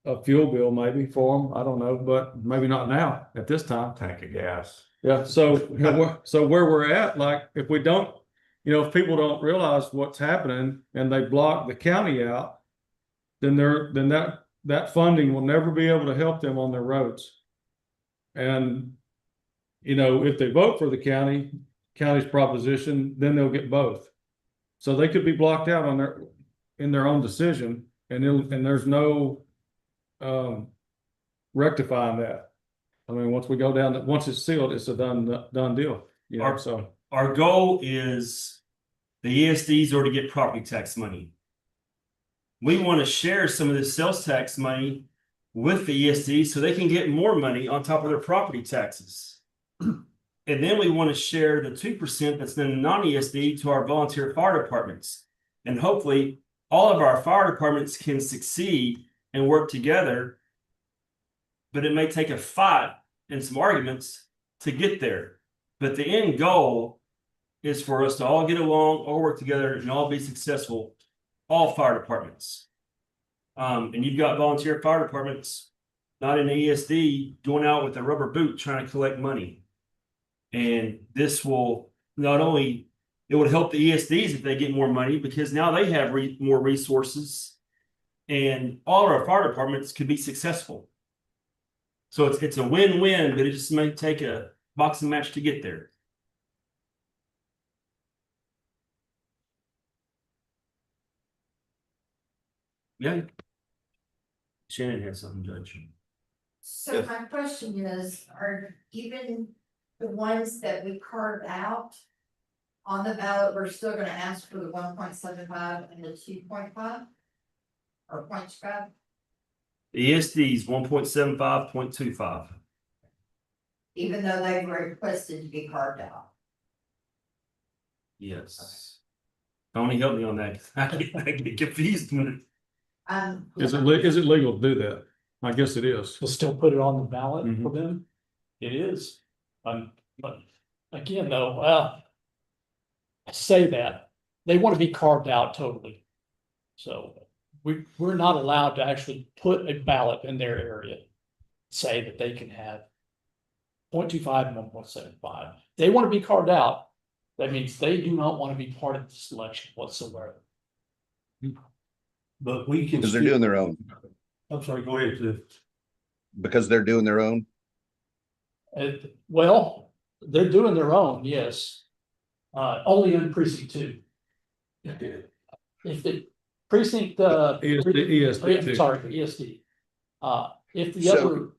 a fuel bill maybe for them. I don't know, but maybe not now at this time.
Tank of gas.
Yeah. So where we're at, like, if we don't, if people don't realize what's happening and they block the county out, then that funding will never be able to help them on their roads. And, if they vote for the county's proposition, then they'll get both. So they could be blocked out in their own decision, and there's no rectifying that. I mean, once it's sealed, it's a done deal.
Our goal is the ESDs are to get property tax money. We want to share some of the sales tax money with the ESDs so they can get more money on top of their property taxes. And then we want to share the 2% that's in non-ESD to our volunteer fire departments. And hopefully all of our fire departments can succeed and work together. But it may take a fight and some arguments to get there. But the end goal is for us to all get along, all work together, and all be successful, all fire departments. And you've got volunteer fire departments, not in the ESD, going out with a rubber boot trying to collect money. And this will not only, it would help the ESDs if they get more money, because now they have more resources, and all of our fire departments could be successful. So it's a win-win, but it just may take a boxing match to get there. Yeah. Shannon has something, Judge.
So my question is, are even the ones that we carved out on the ballot, we're still gonna ask for the 1.75 and the 2.5? Or 0.5?
The ESD's 1.75, 0.25.
Even though they were requested to be carved out?
Yes. Tony, help me on that. I get confused when
Is it legal to do that? I guess it is.
We'll still put it on the ballot
Mhm.
for them. It is. But again, though, I say that they want to be carved out totally. So we're not allowed to actually put a ballot in their area, say that they can have 0.25 and 1.75. They want to be carved out. That means they do not want to be part of this election whatsoever.
But we can.
Because they're doing their own.
I'm sorry, go ahead, Cliff.
Because they're doing their own.
Well, they're doing their own, yes. Only in precinct 2. If the precinct,
ESD.
sorry, ESD. If the
So-
other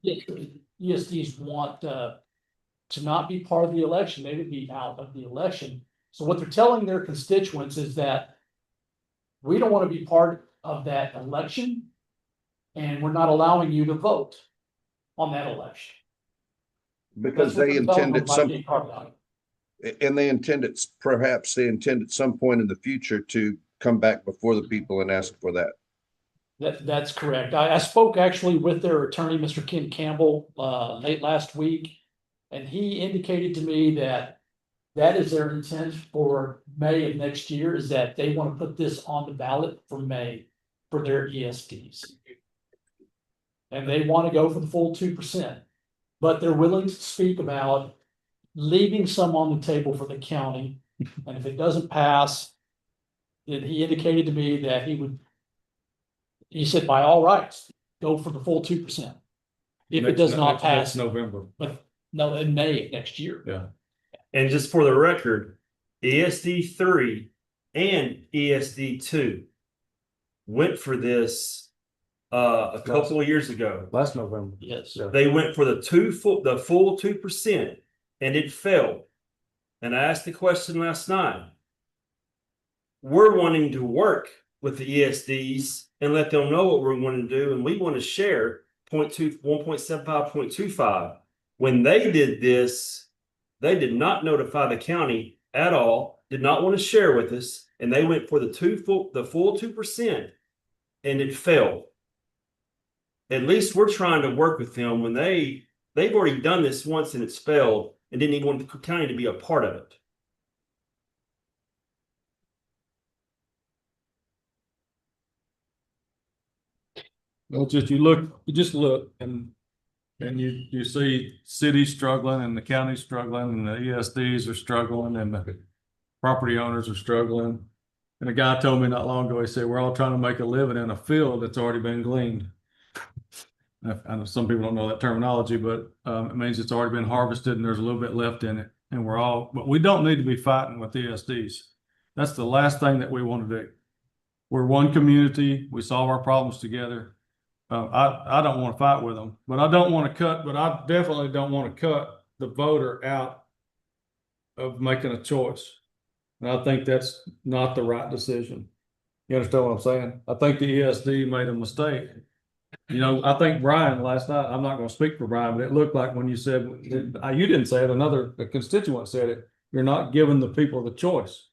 ESDs want, to not be part of the election, they would be out of the election. So what they're telling their constituents is that we don't want to be part of that election, and we're not allowing you to vote on that election.
Because
That's what
they
they're telling
intended
them by
some,
being part of it.
and they intended, perhaps they intend at some point in the future to come back before the people and ask for that.
That's correct. I spoke actually with their attorney, Mr. Ken Campbell, late last week. And he indicated to me that that is their intent for May of next year, is that they want to put this on the ballot for May for their ESDs. And they want to go for the full 2%, but they're willing to speak about leaving some on the table for the county. And if it doesn't pass, then he indicated to me that he said, by all rights, go for the full 2%. If it does not pass,
Next November.
but no, in May of next year.
Yeah.
And just for the record, ESD 3 and ESD 2 went for this a couple of years ago.
Last November.
Yes.
Yeah.
They went for the full 2%, and it failed. And I asked the question last night. We're wanting to work with the ESDs and let them know what we're wanting to do, and we want to share 1.75, 0.25. When they did this, they did not notify the county at all, did not want to share with us, and they went for the full 2%, and it failed. At least we're trying to work with them when they've already done this once and it's failed and didn't even want the county to be a part of it.
Well, you just look and you see cities struggling and the county's struggling and the ESDs are struggling and the property owners are struggling. And a guy told me not long ago, he said, we're all trying to make a living in a field that's already been gleaned. I know some people don't know that terminology, but it means it's already been harvested and there's a little bit left in it. And but we don't need to be fighting with ESDs. That's the last thing that we want to do. We're one community. We solve our problems together. I don't want to fight with them, but I definitely don't want to cut the voter out of making a choice. And I think that's not the right decision. You understand what I'm saying? I think the ESD made a mistake. You know, I think Brian last night, I'm not going to speak for Brian, but it looked like when you said, you didn't say it, a constituent said it, you're not giving the people the choice,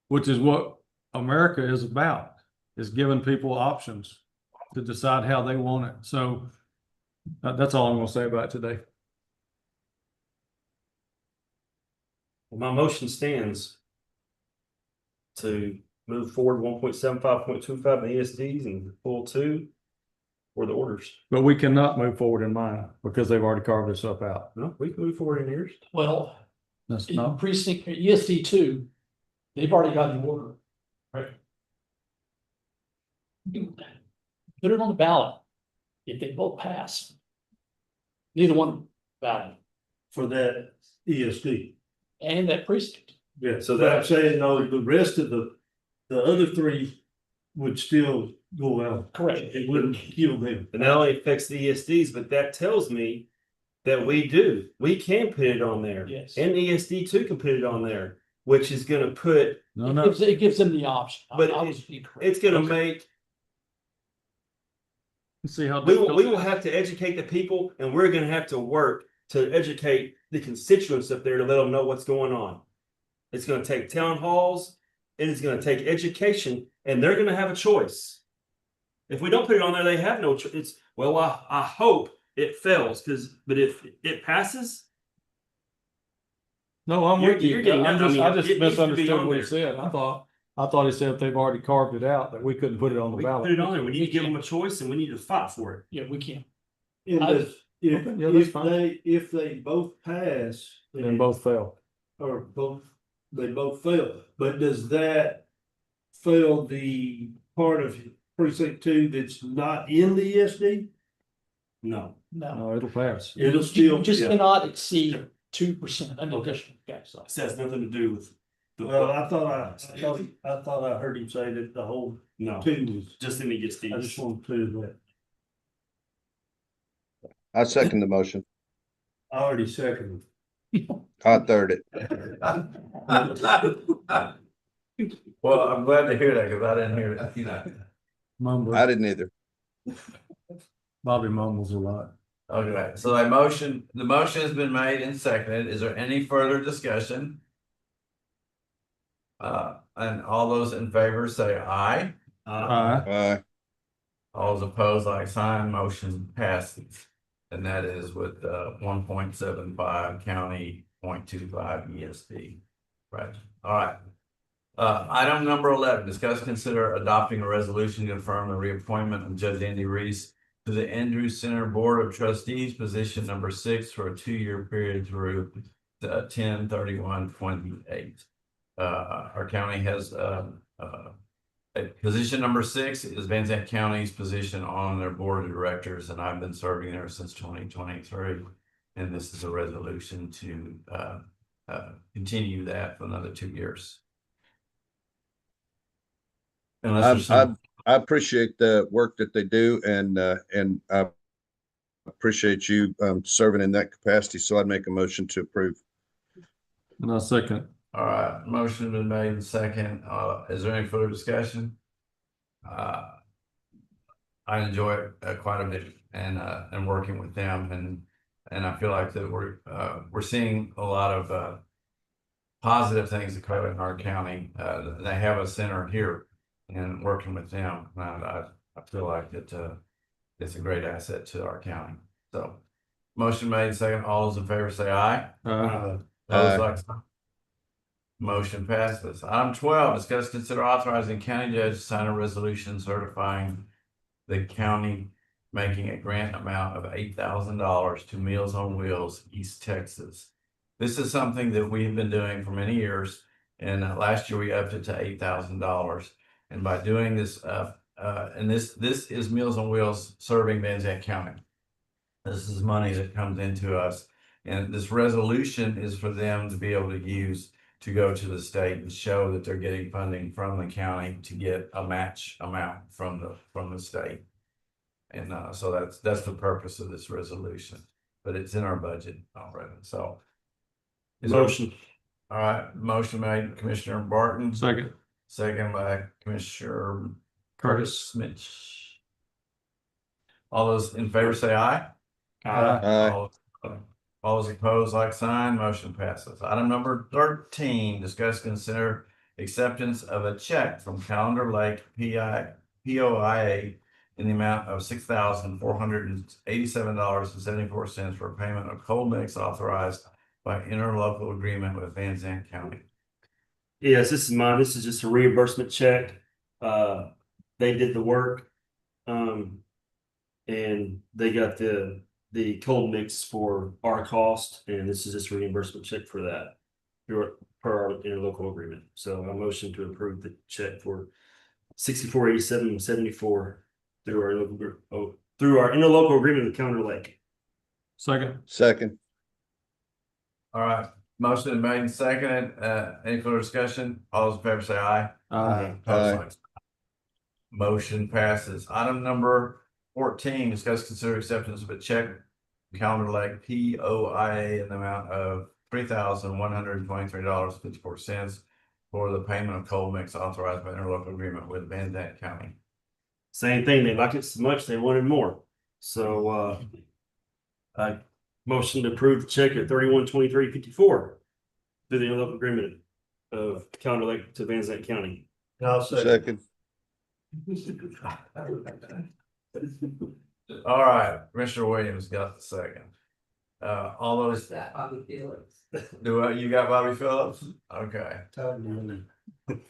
which is what America is about, is giving people options to decide how they want it. So that's all I'm going to say about it today.
Well, my motion stands to move forward 1.75, 0.25 in ESDs and full 2 for the orders.
But we cannot move forward in mine because they've already carved this up out.
No, we can move forward in yours.
Well,
That's
in
not,
precinct ESD 2, they've already got the order, right? Put it on the ballot. If they both pass, neither one ballot
For that ESD.
and that precinct.
Yeah,
So
so that I'm
that-
saying, no, the rest of the other 3 would still go out.
Correct.
It wouldn't kill them.
And that only affects the ESDs, but that tells me that we can put it on there.
Yes.
And ESD 2 can put it on there, which is going to put,
no.
It gives them the option.
But
I was incorrect.
it's going to
Okay.
make,
Let's see how
we will have to educate the people, and we're going to have to work to educate the constituents up there to let them know what's going on. It's going to take town halls, and it's going to take education, and they're going to have a choice. If we don't put it on there, they have no choice. I hope it fails, but if it passes,
No, I'm
You're-
with you.
you're getting
I
that. I mean,
just
it needs to be
misunderstood
on
what he
there.
said. I thought he said if they've already carved it out, that we couldn't put it on the
we can put
ballot.
it on there. We need to give them a choice, and we need to fight for it.
Yeah, we can.
And
I-
Yeah, that's fine.
if they both pass.
Then both fail.
Or they both fail, but does that fail the part of precinct 2 that's not in the ESD?
No.
No.
No, it'll pass.
It'll
You
still,
just
yeah.
cannot exceed 2%, an
Okay.
additional, okay, so.
This has nothing to do with
Well, I thought I heard him say that the whole
no,
2 was,
just in the gets
I just
these.
wanted to,
I second the motion.
I already seconded.
I third it.
Well, I'm glad to hear that because I didn't hear it, you know.
Mumble.
I didn't either.
Bobby mumbles a lot.
Okay, so the motion has been made and seconded. Is there any further discussion? And all those in favor say aye.
Aye.
All those opposed, like sign, motion passes. And that is with 1.75 county 0.25 ESD. Right, all right. Item number 11, discuss, consider adopting a resolution to confirm the reappointment of Judge Andy Reese to the Andrews Center Board of Trustees, position number 6 for a 2-year period through 10/31/28. Our county has position number 6 is Van Zandt County's position on their board of directors, and I've been serving there since 2023. And this is a resolution to continue that for another 2 years.
I appreciate the work that they do, and I appreciate you serving in that capacity. So I'd make a motion to approve.
And I'll second.
All right, motion has been made and second. Is there any further discussion? I enjoy it quite a bit, and working with them, and I feel like that we're seeing a lot of positive things occur in our county. They have a center here, and working with them, I feel like it's a great asset to our county. So, motion made, second. All those in favor say aye. Opposed, like sign. Motion passes. Item 12, discuss, consider authorizing county judge to sign a resolution certifying the county making a grant amount of $8,000 to Meals on Wheels, East Texas. This is something that we have been doing for many years, and last year we upped it to $8,000. And by doing this, and this is Meals on Wheels serving Van Zandt County. This is money that comes into us, and this resolution is for them to be able to use to go to the state and show that they're getting funding from the county to get a match amount from the state. And so that's the purpose of this resolution, but it's in our budget already. So
Motion.
All right, motion made, Commissioner Barton.
Second.
By Commissioner
Curtis.
Mitch. All those in favor say aye.
Aye.
All those opposed, like sign, motion passes. Item number 13, discuss, consider acceptance of a check from Calendar Lake POIA in the amount of $6,487.74 for payment of cold mix authorized by interlocal agreement with Van Zandt County.
Yes, this is mine. This is just a reimbursement check. They did the work. And they got the cold mix for our cost, and this is just a reimbursement check for that per our interlocal agreement. So I motion to approve the check for $64.87.74 through our interlocal agreement with Calendar Lake.
Second.
All right, motion is made and seconded. Any further discussion? All those in favor say aye.
Aye.
Motion passes. Item number 14, discuss, consider acceptance of a check from Calendar Lake POIA in the amount of $3,123.54 for the payment of cold mix authorized by interlocal agreement with Van Zandt County.
Same thing. They liked it so much they wanted more. So I motion to approve the check at $31,23.54 through the interlocal agreement of Calendar Lake to Van Zandt County.
Second.
All right, Commissioner Williams got the second. All those. Do what, you got Bobby Phillips? Okay.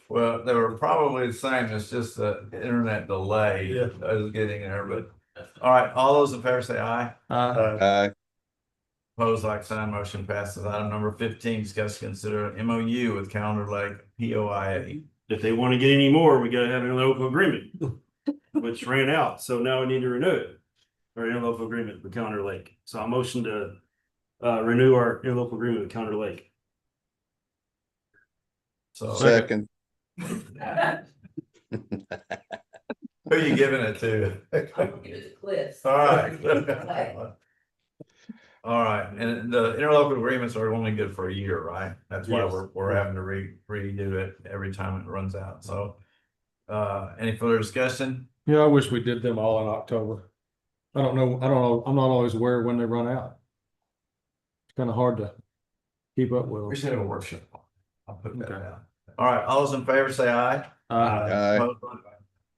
Well, they were probably the same. It's just the internet delay. I was getting there, but all right. All those in favor say aye.
Aye.
Opposed, like sign, motion passes. Item number 15, discuss, consider an MOU with Calendar Lake POIA.
If they want to get any more, we got to have an interlocal agreement, which ran out. So now we need to renew it. Our interlocal agreement with Calendar Lake. So I motion to renew our interlocal agreement with Calendar Lake.
So
Second.
who are you giving it to?
I'm gonna give it to Cliff.
All right. All right, and the interlocal agreements are only good for a year, right? That's why
Yes.
we're having to redo it every time it runs out, so. Any further discussion?
Yeah, I wish we did them all in October. I don't know, I'm not always aware when they run out. It's kind of hard to keep up with them.
We should have a workshop. I'll put that
Okay.
down. All right, all those in favor say aye.
Aye.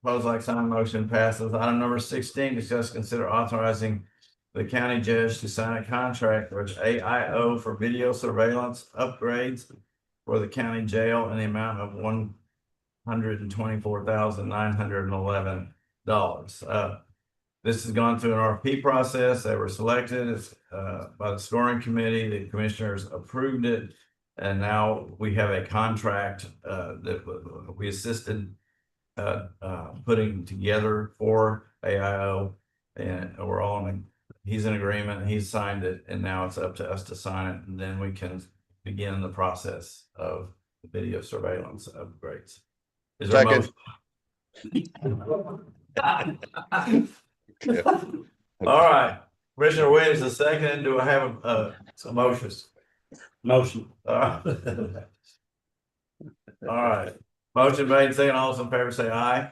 Opposed, like sign, motion passes. Item number 16, discuss, consider authorizing the county judge to sign a contract with AIO for video surveillance upgrades for the county jail in the amount of $124,911. This has gone through an RFP process. They were selected by the scoring committee. The commissioners approved it. And now we have a contract that we assisted putting together for AIO, and we're all in. He's in agreement. He's signed it, and now it's up to us to sign it, and then we can begin the process of the video surveillance upgrades. Is there a
Second.
motion? All right, Commissioner Williams, the second. Do I have a motion?
Motion.
All right. Motion made, second. All those in favor say aye.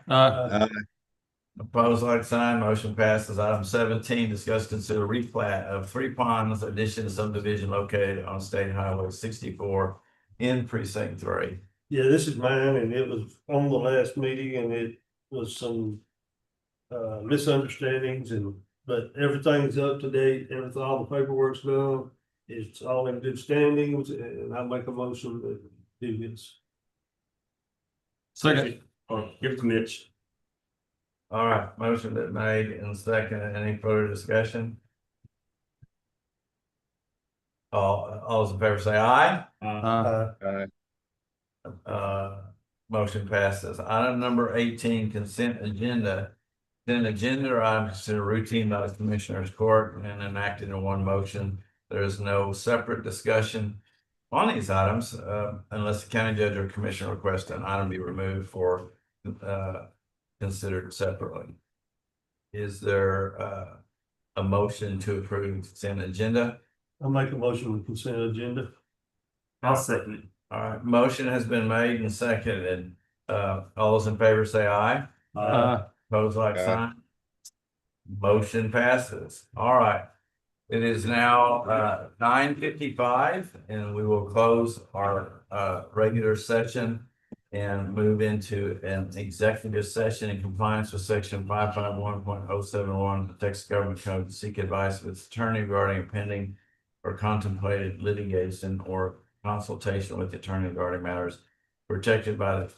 Opposed, like sign. Motion passes. Item 17, discuss, consider replat of 3 ponds addition subdivision located on State Highway 64 in precinct 3.
Yeah, this is mine, and it was on the last meeting, and it was some misunderstandings, but everything's up to date, everything, all the paperwork's done. It's all in good standings, and I make a motion to do this.
Second.
Or give it to Mitch.
All right, motion been made and second. Any further discussion? All those in favor say aye.
Aye.
Motion passes. Item number 18, consent agenda. Then agenda items considered routine by the Commissioners Court and enacted in one motion. There is no separate discussion on these items unless the county judge or commissioner requests an item be removed for considered separately. Is there a motion to approve consent agenda?
I'll make a motion with consent agenda.
I'll second it.
All right, motion has been made and seconded. All those in favor say aye. Opposed, like
Aye.
sign. Motion passes. All right. It is now 9:55, and we will close our regular session and move into an executive session in compliance with section 551.071 of the Texas Government Code to seek advice of its attorney regarding a pending or contemplated litigation or consultation with the attorney regarding matters protected by the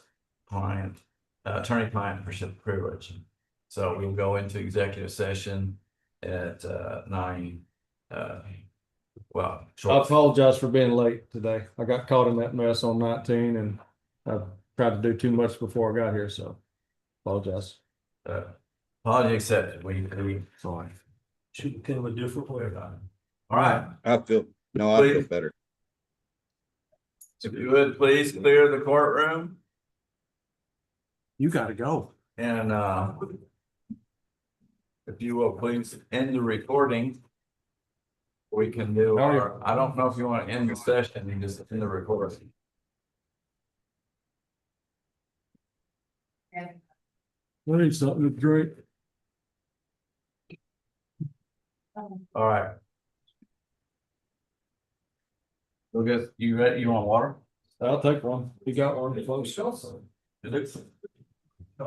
client, attorney-client privilege. So we will go into executive session at 9. Well,
I
short.
apologize for being late today. I got caught in that mess on 19 and I tried to do too much before I got here, so apologize.
Apology accepted. We
Sorry.
Should come a different way.
all right.
I feel better.
If you would please clear the courtroom
You gotta go.
and if you will please end the recording. We can do our, I don't know if you want to end the session, you just end the recording.
I need something to drink.
All right. We'll get, you ready? You want water?
I'll take one. You got one close.
It looks